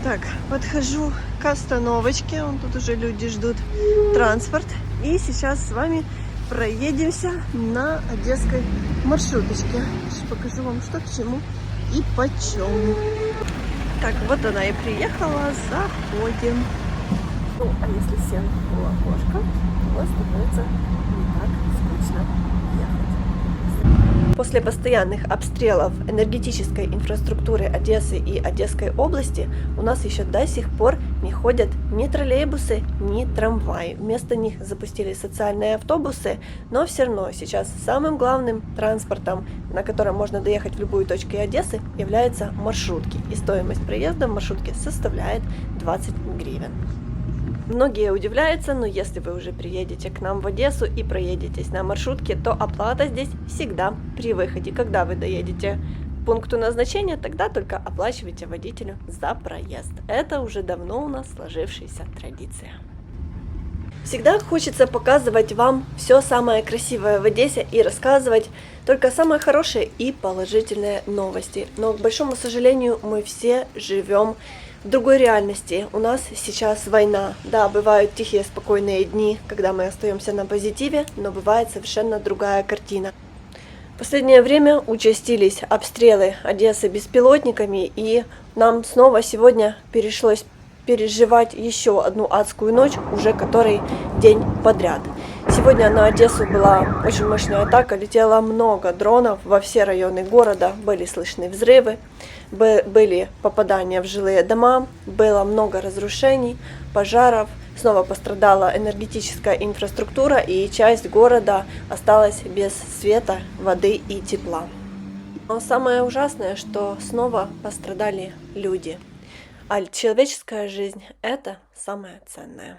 Так, подхожу к остановочке. Вон тут уже люди ждут транспорт. И сейчас с вами проедемся на одесской маршруточке. Сейчас покажу вам, что к чему и почем. Так, вот она и приехала. Заходим. Ну, а если сел у окошка, то становится не так скучно ехать. После постоянных обстрелов энергетической инфраструктуры Одессы и Одесской области у нас еще до сих пор не ходят ни троллейбусы, ни трамваи. Вместо них запустили социальные автобусы, но все равно сейчас самым главным транспортом, на котором можно доехать в любую точку Одессы, являются маршрутки. И стоимость проезда в маршрутке составляет 20 гривен. Многие удивляются, но если вы уже приедете к нам в Одессу и проедетесь на маршрутке, то оплата здесь всегда при выходе. Когда вы доедете к пункту назначения, тогда только оплачивайте водителю за проезд. Это уже давно у нас сложившаяся традиция. Всегда хочется показывать вам все самое красивое в Одессе и рассказывать только самые хорошие и положительные новости. Но, к большому сожалению, мы все живем в другой реальности. У нас сейчас война. Да, бывают тихие, спокойные дни, когда мы остаемся на позитиве, но бывает совершенно другая картина. В последнее время участились обстрелы Одессы беспилотниками, и нам снова сегодня пришлось переживать еще одну адскую ночь, уже который день подряд. Сегодня на Одессу была очень мощная атака, летело много дронов во все районы города, были слышны взрывы, были попадания в жилые дома, было много разрушений, пожаров, снова пострадала энергетическая инфраструктура, и часть города осталась без света, воды и тепла. Но самое ужасное, что снова пострадали люди. А человеческая жизнь – это самое ценное.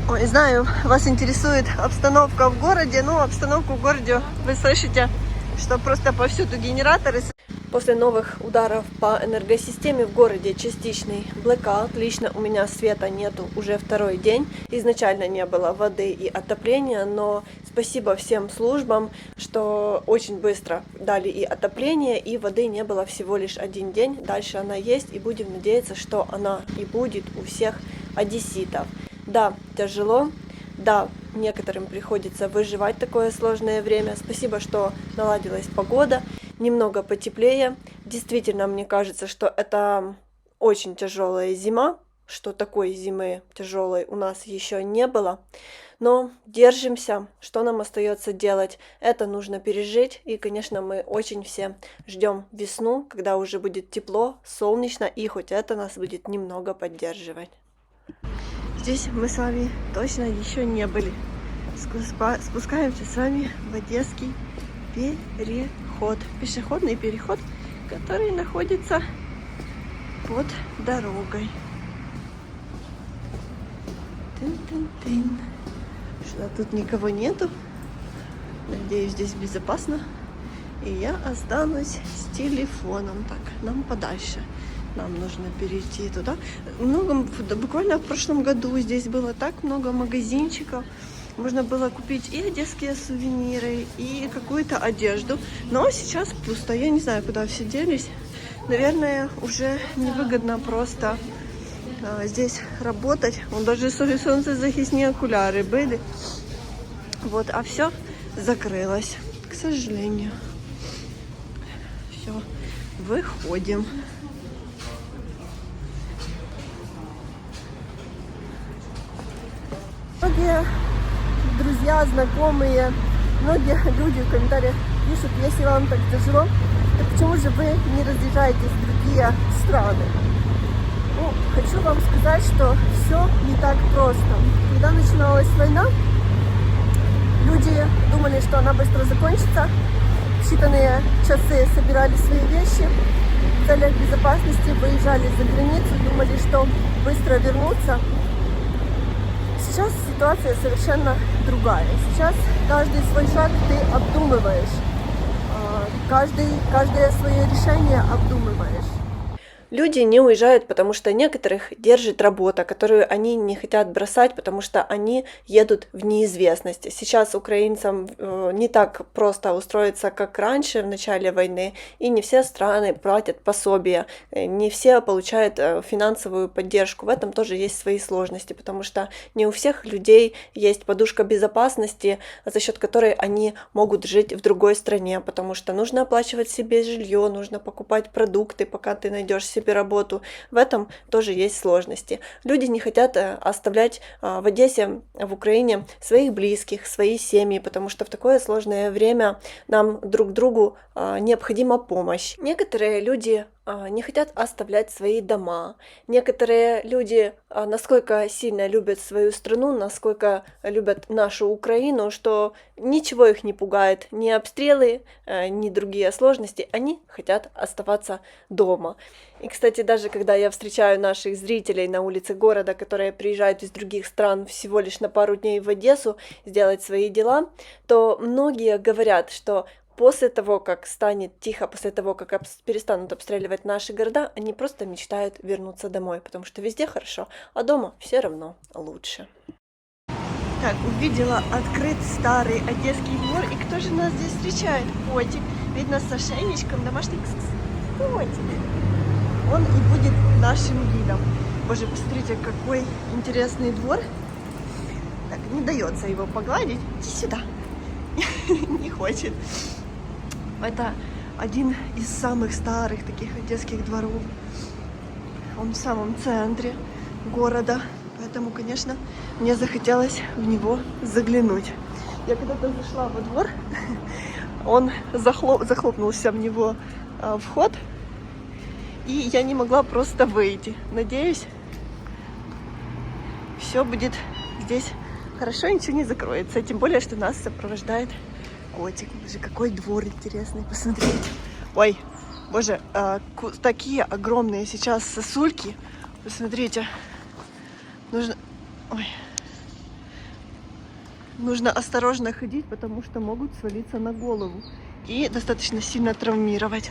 Ой, знаю, вас интересует обстановка в городе. Ну, обстановку в городе вы слышите, что просто повсюду генераторы. После новых ударов по энергосистеме в городе частичный блэкаут. Лично у меня света нету уже второй день. Изначально не было воды и отопления, но спасибо всем службам, что очень быстро дали и отопление, и воды не было всего лишь один день. Дальше она есть, и будем надеяться, что она и будет у всех одесситов. Да, тяжело, да, некоторым приходится выживать такое сложное время. Спасибо, что наладилась погода, немного потеплее. Действительно, мне кажется, что это очень тяжелая зима, что такой зимы тяжелой у нас еще не было. Но держимся, что нам остается делать? Это нужно пережить. И, конечно, мы очень все ждем весну, когда уже будет тепло, солнечно, и хоть это нас будет немного поддерживать. Здесь мы с вами точно еще не были. Спускаемся с вами в Одесский переход. Пешеходный переход, который находится под дорогой. Тын-тын-тын. Что тут никого нету. Надеюсь, здесь безопасно. И я останусь с телефоном. Так, нам подальше. Нам нужно перейти туда. Буквально в прошлом году здесь было так много магазинчиков. Можно было купить и одесские сувениры, и какую-то одежду. Но сейчас пусто. Я не знаю, куда все делись. Наверное, уже невыгодно просто здесь работать. Даже солнцезахисные окуляры были. Вот, а все закрылось, к сожалению. Все, выходим. Многие друзья, знакомые, многие люди в комментариях пишут: если вам так тяжело, то почему же вы не разъезжаетесь в другие страны? Ну, хочу вам сказать, что все не так просто. Когда начиналась война, люди думали, что она быстро закончится. В считанные часы собирали свои вещи, в целях безопасности выезжали за границу, думали, что быстро вернутся. Сейчас ситуация совершенно другая. Сейчас каждый свой шаг ты обдумываешь. Каждое свое решение обдумываешь. Люди не уезжают, потому что некоторых держит работа, которую они не хотят бросать, потому что они едут в неизвестность. Сейчас украинцам не так просто устроиться, как раньше в начале войны, и не все страны платят пособия, не все получают финансовую поддержку. В этом тоже есть свои сложности, потому что не у всех людей есть подушка безопасности, за счет которой они могут жить в другой стране, потому что нужно оплачивать себе жилье, нужно покупать продукты, пока ты найдешь себе работу. В этом тоже есть сложности. Люди не хотят оставлять в Одессе, в Украине своих близких, свои семьи, потому что в такое сложное время нам друг другу необходима помощь. Некоторые люди не хотят оставлять свои дома. Некоторые люди насколько сильно любят свою страну, насколько любят нашу Украину, что ничего их не пугает, ни обстрелы, ни другие сложности. Они хотят оставаться дома. И, кстати, даже когда я встречаю наших зрителей на улице города, которые приезжают из других стран всего лишь на пару дней в Одессу сделать свои дела, то многие говорят, что после того, как станет тихо, после того, как перестанут обстреливать наши города, они просто мечтают вернуться домой, потому что везде хорошо, а дома все равно лучше. Так, увидела открыт старый одесский двор, и кто же нас здесь встречает? Котик. Видно, с ошейничком, домашний котик. Он и будет нашим гидом. Боже, посмотрите, какой интересный двор. Так, не дается его погладить. Иди сюда. Не хочет. Это один из самых старых таких одесских дворов. Он в самом центре города. Поэтому, конечно, мне захотелось в него заглянуть. Я когда-то зашла во двор, он захлопнулся в него вход, и я не могла просто выйти. Надеюсь, все будет здесь хорошо, ничего не закроется. Тем более, что нас сопровождает котик. Боже, какой двор интересный, посмотрите. Ой, боже, такие огромные сейчас сосульки. Посмотрите. Нужно осторожно ходить, потому что могут свалиться на голову и достаточно сильно травмировать.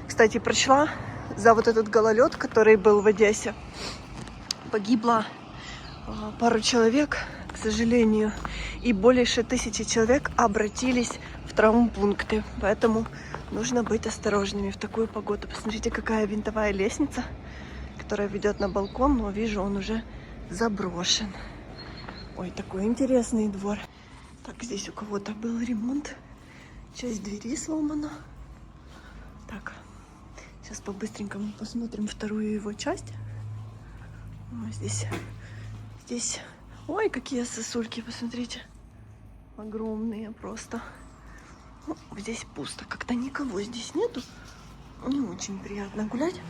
Кстати, прочла за вот этот гололед, который был в Одессе, погибло пару человек, к сожалению, и больше 1000 человек обратились в травмпункты. Поэтому нужно быть осторожными в такую погоду. Посмотрите, какая винтовая лестница, которая ведет на балкон, но вижу, он уже заброшен. Ой, такой интересный двор. Так, здесь у кого-то был ремонт. Часть двери сломана. Так, сейчас по-быстренькому посмотрим вторую его часть. Здесь... Ой, какие сосульки, посмотрите. Огромные просто. Ну, здесь пусто. Как-то никого здесь нету. Не очень приятно гулять.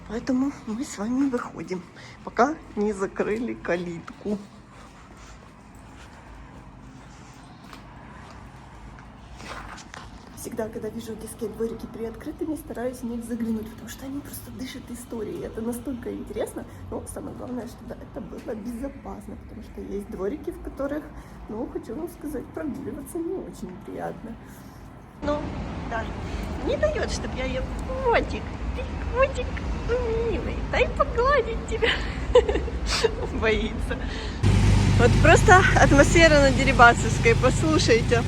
Поэтому мы с вами выходим, пока не закрыли калитку. Всегда, когда вижу одесские дворики приоткрытыми, стараюсь в них заглянуть, потому что они просто дышат историей. Это настолько интересно. Но самое главное, чтобы это было безопасно, потому что есть дворики, в которых, ну, хочу вам сказать, прогуливаться не очень приятно. Ну, да, не дает, чтобы я ее... Котик, ты котик милый, дай погладить тебя. Боится. Вот просто атмосфера на Дерибасовской, послушайте.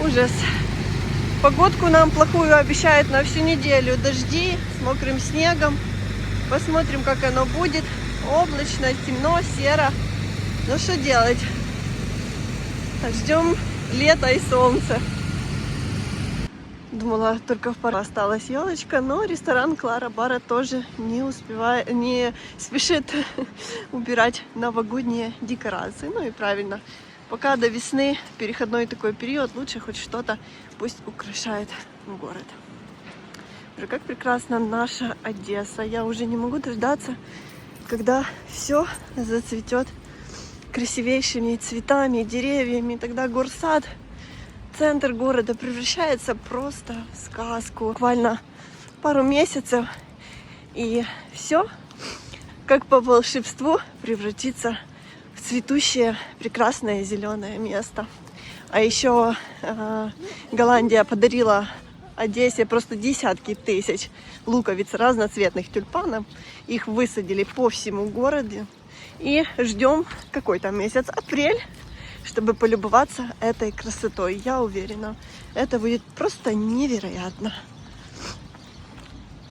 Ужас. Погодку нам плохую обещают на всю неделю. Дожди с мокрым снегом. Посмотрим, как оно будет. Облачно, темно, серо. Ну что делать? Ждем лета и солнца. Думала, только в пару осталась елочка, но ресторан Клара Бара тоже не спешит убирать новогодние декорации. Ну и правильно. Пока до весны, переходной такой период, лучше хоть что-то пусть украшает город. Уже как прекрасна наша Одесса. Я уже не могу дождаться, когда все зацветет красивейшими цветами, деревьями. Тогда горсад, центр города превращается просто в сказку. Буквально пару месяцев, и все, как по волшебству, превратится в цветущее, прекрасное зеленое место. А еще Голландия подарила Одессе просто десятки тысяч луковиц разноцветных тюльпанов. Их высадили по всему городу. И ждем какой-то месяц, апрель, чтобы полюбоваться этой красотой. Я уверена, это будет просто невероятно.